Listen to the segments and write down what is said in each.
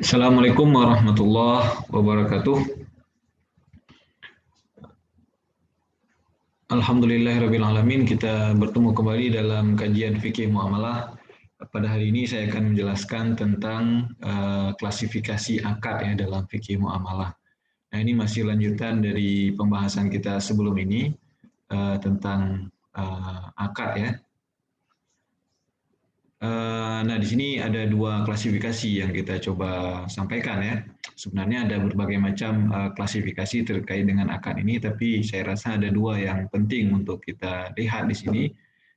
Assalamualaikum warahmatullahi wabarakatuh. Alhamdulillahirrabbilalamin, kita bertemu kembali dalam kajian fikih muamalah. Pada hari ini saya akan menjelaskan tentang klasifikasi akad ya dalam fikih muamalah. Nah, ini masih lanjutan dari pembahasan kita sebelum ini tentang akad ya. Nah, di sini ada dua klasifikasi yang kita coba sampaikan ya. Sebenarnya ada berbagai macam klasifikasi terkait dengan akad ini, tapi saya rasa ada dua yang penting untuk kita lihat di sini.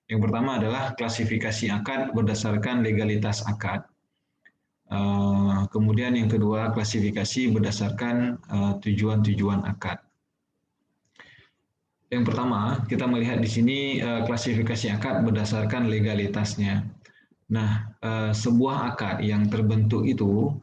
Yang pertama adalah klasifikasi akad berdasarkan legalitas akad. Kemudian yang kedua, klasifikasi berdasarkan tujuan-tujuan akad. Yang pertama, kita melihat di sini klasifikasi akad berdasarkan legalitasnya. Nah, sebuah akad yang terbentuk itu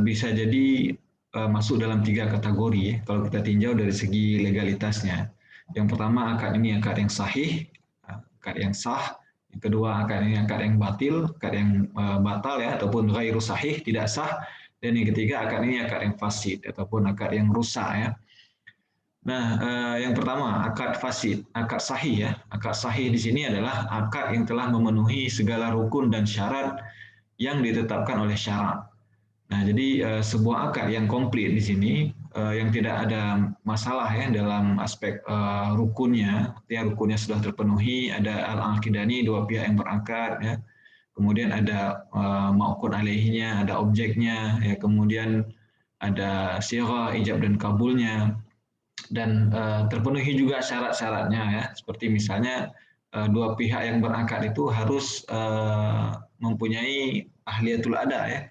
bisa jadi masuk dalam tiga kategori kalau kita tinjau dari segi legalitasnya. Yang pertama, akad ini akad yang sahih, akad yang sah. Yang kedua, akad ini akad yang batil, akad yang batal ya, ataupun ghairu sahih, tidak sah. Dan yang ketiga, akad ini akad yang fasid, ataupun akad yang rusak ya. Nah, yang pertama akad fasid, akad sahih ya. Akad sahih di sini adalah akad yang telah memenuhi segala rukun dan syarat yang ditetapkan oleh syarak. Nah, jadi sebuah akad yang komplit di sini yang tidak ada masalah ya dalam aspek rukunnya, artinya rukunnya sudah terpenuhi, ada al-aqidani dua pihak yang berakad ya. Kemudian ada ma'qud alaihinya, ada objeknya ya, kemudian ada sighah ijab dan kabulnya, dan terpenuhi juga syarat-syaratnya ya, seperti misalnya dua pihak yang berakad itu harus mempunyai ahliyatul ada ya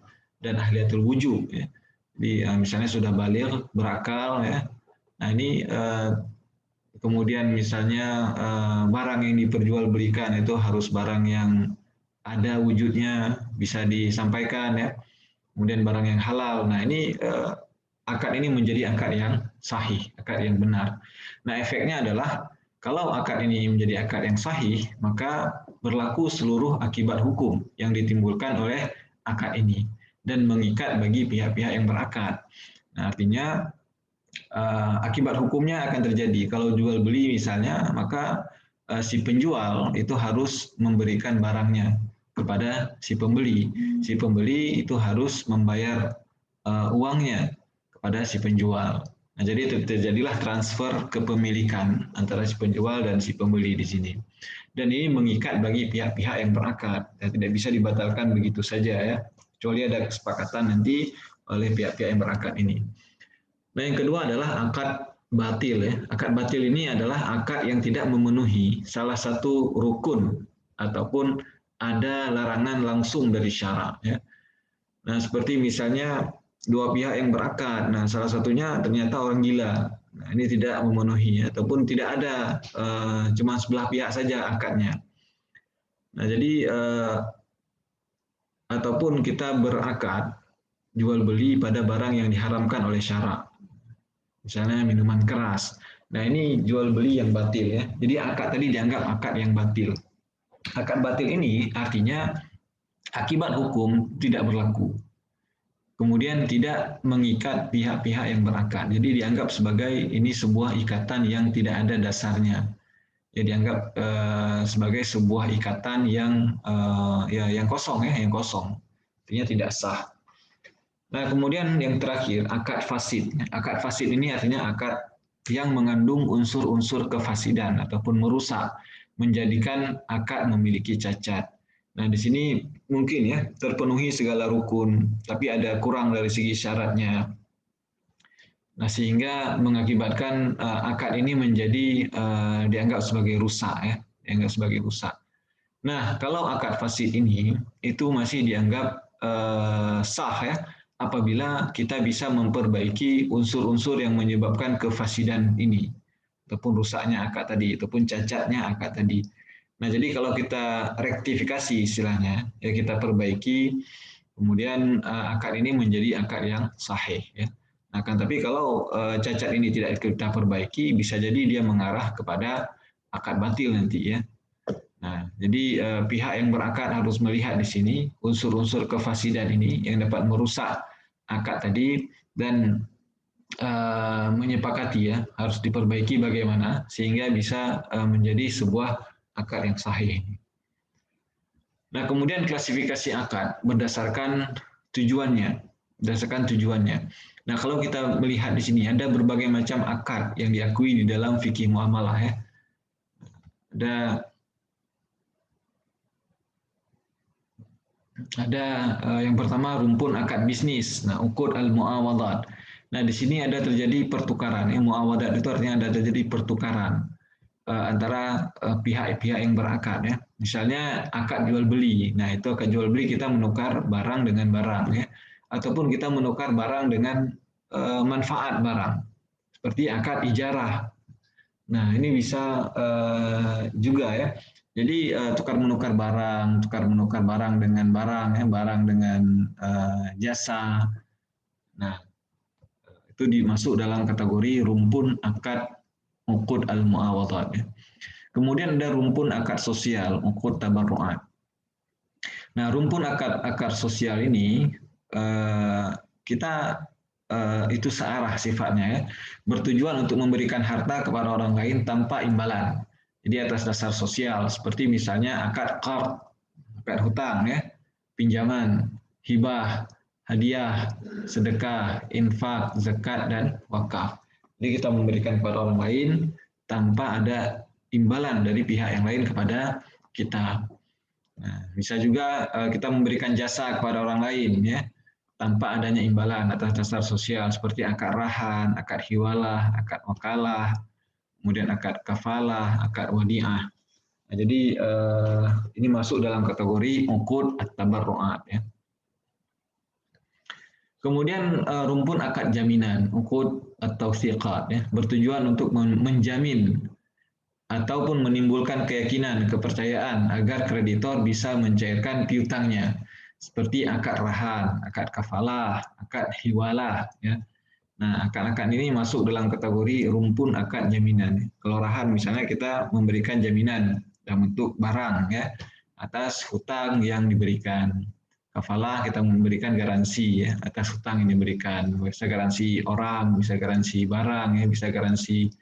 dan ahliyatul wujub ya. Jadi misalnya sudah baligh, berakal ya. Nah, ini kemudian misalnya barang yang diperjualbelikan itu harus barang yang ada wujudnya, bisa disampaikan ya. Kemudian barang yang halal. Nah, ini akad ini menjadi akad yang sahih, akad yang benar. Nah, efeknya adalah kalau akad ini menjadi akad yang sahih, maka berlaku seluruh akibat hukum yang ditimbulkan oleh akad ini dan mengikat bagi pihak-pihak yang berakad. Nah, artinya akibat hukumnya akan terjadi. Kalau jual beli misalnya, maka si penjual itu harus memberikan barangnya kepada si pembeli. Si pembeli itu harus membayar uangnya kepada si penjual. Nah, jadi terjadilah transfer kepemilikan antara si penjual dan si pembeli di sini. Dan ini mengikat bagi pihak-pihak yang berakad. Ya, tidak bisa dibatalkan begitu saja ya, kecuali ada kesepakatan nanti oleh pihak-pihak yang berakad ini. Nah, yang kedua adalah akad batil ya. Akad batil ini adalah akad yang tidak memenuhi salah satu rukun ataupun ada larangan langsung dari syarak ya. Nah, seperti misalnya dua pihak yang berakad. Nah, salah satunya ternyata orang gila. Nah, ini tidak memenuhi ataupun tidak ada cuma sebelah pihak saja akadnya. Nah, jadi ataupun kita berakad jual beli pada barang yang diharamkan oleh syarak. Misalnya minuman keras. Nah, ini jual beli yang batil ya. Jadi akad tadi dianggap akad yang batil. Akad batil ini artinya akibat hukum tidak berlaku. Kemudian tidak mengikat pihak-pihak yang berakad. Jadi dianggap sebagai ini sebuah ikatan yang tidak ada dasarnya. Ya, dianggap sebagai sebuah ikatan yang yang kosong ya, yang kosong. Artinya tidak sah. Nah, kemudian yang terakhir, akad fasid. Akad fasid ini artinya akad yang mengandung unsur-unsur kefasidan ataupun merusak, menjadikan akad memiliki cacat. Nah, di sini mungkin ya terpenuhi segala rukun, tapi ada kurang dari segi syaratnya. Nah, sehingga mengakibatkan akad ini menjadi dianggap sebagai rusak ya, dianggap sebagai rusak. Nah, kalau akad fasid ini itu masih dianggap sah ya, apabila kita bisa memperbaiki unsur-unsur yang menyebabkan kefasidan ini, ataupun rusaknya akad tadi, ataupun cacatnya akad tadi. Nah, jadi kalau kita rektifikasi istilahnya, ya kita perbaiki, kemudian akad ini menjadi akad yang sahih. Ya. Nah, kan tapi kalau cacat ini tidak kita perbaiki, bisa jadi dia mengarah kepada akad batil nanti ya. Nah, jadi pihak yang berakad harus melihat di sini unsur-unsur kefasidan ini yang dapat merusak akad tadi dan menyepakati ya harus diperbaiki bagaimana sehingga bisa menjadi sebuah akad yang sahih. Nah, kemudian klasifikasi akad berdasarkan tujuannya, berdasarkan tujuannya. Nah, kalau kita melihat di sini ada berbagai macam akad yang diakui di dalam fikih muamalah ya. Ada yang pertama rumpun akad bisnis. Nah, uqud al-muawadat. Nah, di sini ada terjadi pertukaran. Ya, muawadat itu artinya ada terjadi pertukaran antara pihak-pihak yang berakad ya. Misalnya akad jual beli. Nah, itu akad jual beli kita menukar barang dengan barang ya. Ataupun kita menukar barang dengan manfaat barang. Seperti akad ijarah. Nah, ini bisa juga ya. Jadi tukar menukar barang dengan barang ya, barang dengan jasa. Nah, itu dimasuk dalam kategori rumpun akad uqud al-muawadhat ya. Kemudian ada rumpun akad sosial, uqud tabarruat. Nah, rumpun akad sosial ini kita itu searah sifatnya ya, bertujuan untuk memberikan harta kepada orang lain tanpa imbalan. Jadi atas dasar sosial, seperti misalnya akad qard, akad hutang ya, pinjaman, hibah, hadiah, sedekah, infak, zakat dan wakaf. Jadi kita memberikan kepada orang lain tanpa ada imbalan dari pihak yang lain kepada kita. Nah, bisa juga kita memberikan jasa kepada orang lain ya tanpa adanya imbalan atas dasar sosial seperti akad rahan, akad hiwalah, akad wakalah, kemudian akad kafalah, akad wadiah. Nah, jadi ini masuk dalam kategori uqud at-tabarruat ya. Kemudian rumpun akad jaminan, uqud at-tawthiqat ya, bertujuan untuk menjamin ataupun menimbulkan keyakinan, kepercayaan agar kreditor bisa mencairkan piutangnya seperti akad rahan, akad kafalah, akad hiwalah ya. Nah, akad-akad ini masuk dalam kategori rumpun akad jaminan. Kalau rahan misalnya kita memberikan jaminan dalam bentuk barang ya atas hutang yang diberikan. Kafalah kita memberikan garansi ya atas hutang yang diberikan. Bisa garansi orang, bisa garansi barang ya, bisa garansi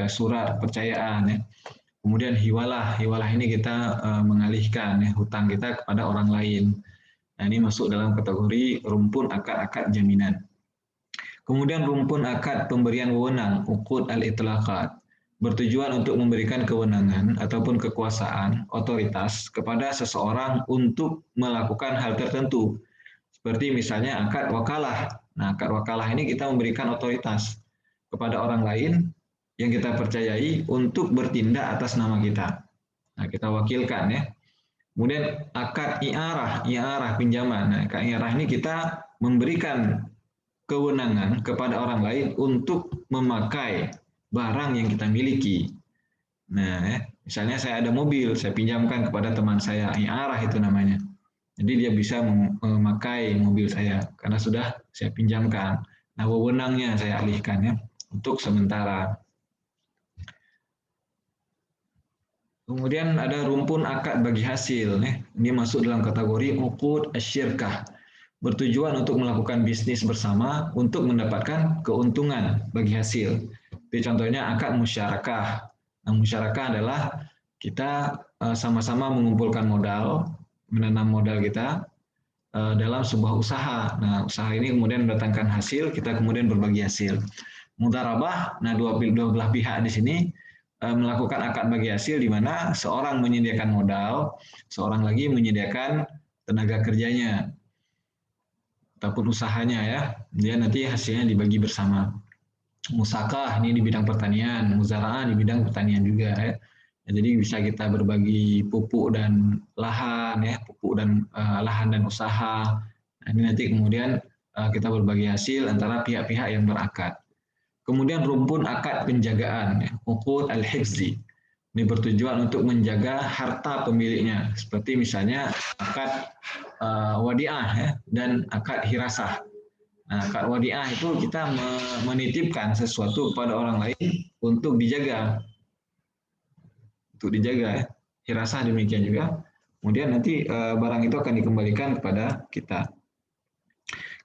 surat kepercayaan ya. Kemudian hiwalah, hiwalah ini kita mengalihkan ya, hutang kita kepada orang lain. Nah, ini masuk dalam kategori rumpun akad-akad jaminan. Kemudian rumpun akad pemberian wewenang, uqud al-itlaqat, bertujuan untuk memberikan kewenangan ataupun kekuasaan, otoritas kepada seseorang untuk melakukan hal tertentu. Seperti misalnya akad wakalah. Nah, akad wakalah ini kita memberikan otoritas kepada orang lain yang kita percayai untuk bertindak atas nama kita. Nah, kita wakilkan ya. Kemudian akad i'arah, i'arah pinjaman. Nah, akad i'arah ini kita memberikan kewenangan kepada orang lain untuk memakai barang yang kita miliki. Nah, ya, misalnya saya ada mobil, saya pinjamkan kepada teman saya, i'arah itu namanya. Jadi dia bisa memakai mobil saya karena sudah saya pinjamkan. Nah, wewenangnya saya alihkan ya untuk sementara. Kemudian ada rumpun akad bagi hasil. Ini masuk dalam kategori uqud asyirkah. Bertujuan untuk melakukan bisnis bersama untuk mendapatkan keuntungan bagi hasil. Jadi contohnya akad musyarakah. Nah, musyarakah adalah kita sama-sama mengumpulkan modal, menanam modal kita dalam sebuah usaha. Nah, usaha ini kemudian mendatangkan hasil, kita kemudian berbagi hasil. Mudharabah, nah dua belah pihak di sini melakukan akad bagi hasil di mana seorang menyediakan modal, seorang lagi menyediakan tenaga kerjanya ataupun usahanya ya. Dia nanti hasilnya dibagi bersama. Musakah ini di bidang pertanian, muzaraah di bidang pertanian juga ya. Jadi bisa kita berbagi pupuk dan lahan ya, pupuk dan lahan dan usaha. Nah, ini nanti kemudian kita berbagi hasil antara pihak-pihak yang berakad. Kemudian rumpun akad penjagaan, ya, uqud al-hifzi. Ini bertujuan untuk menjaga harta pemiliknya, seperti misalnya akad wadiah ya, dan akad hirasah. Nah, akad wadiah itu kita menitipkan sesuatu kepada orang lain untuk dijaga untuk dijaga ya. Hirasah demikian juga. Kemudian nanti barang itu akan dikembalikan kepada kita.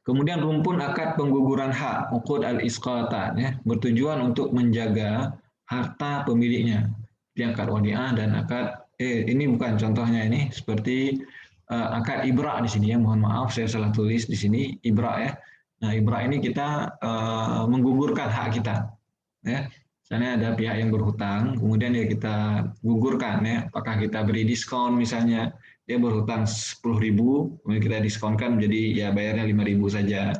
Kemudian rumpun akad pengguguran hak, uqud al-isqata, ya, bertujuan untuk menjaga harta pemiliknya. Di akad wadiah dan akad, ini bukan contohnya ini, seperti akad ibra di sini ya, mohon maaf saya salah tulis di sini, ibra ya. Nah ibra ini kita menggugurkan hak kita. Ya. Misalnya ada pihak yang berhutang, kemudian ya kita gugurkan ya, apakah kita beri diskon misalnya, dia berhutang 10.000, kemudian kita diskonkan menjadi ya bayarnya 5.000 saja.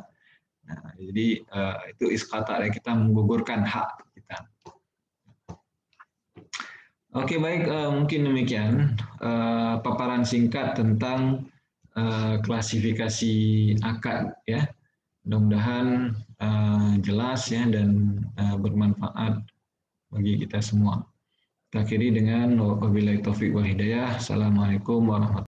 Nah, jadi itu iskata ya, kita menggugurkan hak kita. Oke baik, mungkin demikian paparan singkat tentang klasifikasi akad ya. Mudah-mudahan jelas ya dan bermanfaat bagi kita semua. Kita akhiri dengan wabillahi taufiq wal hidayah. Assalamualaikum warahmatullahi wabarakatuh.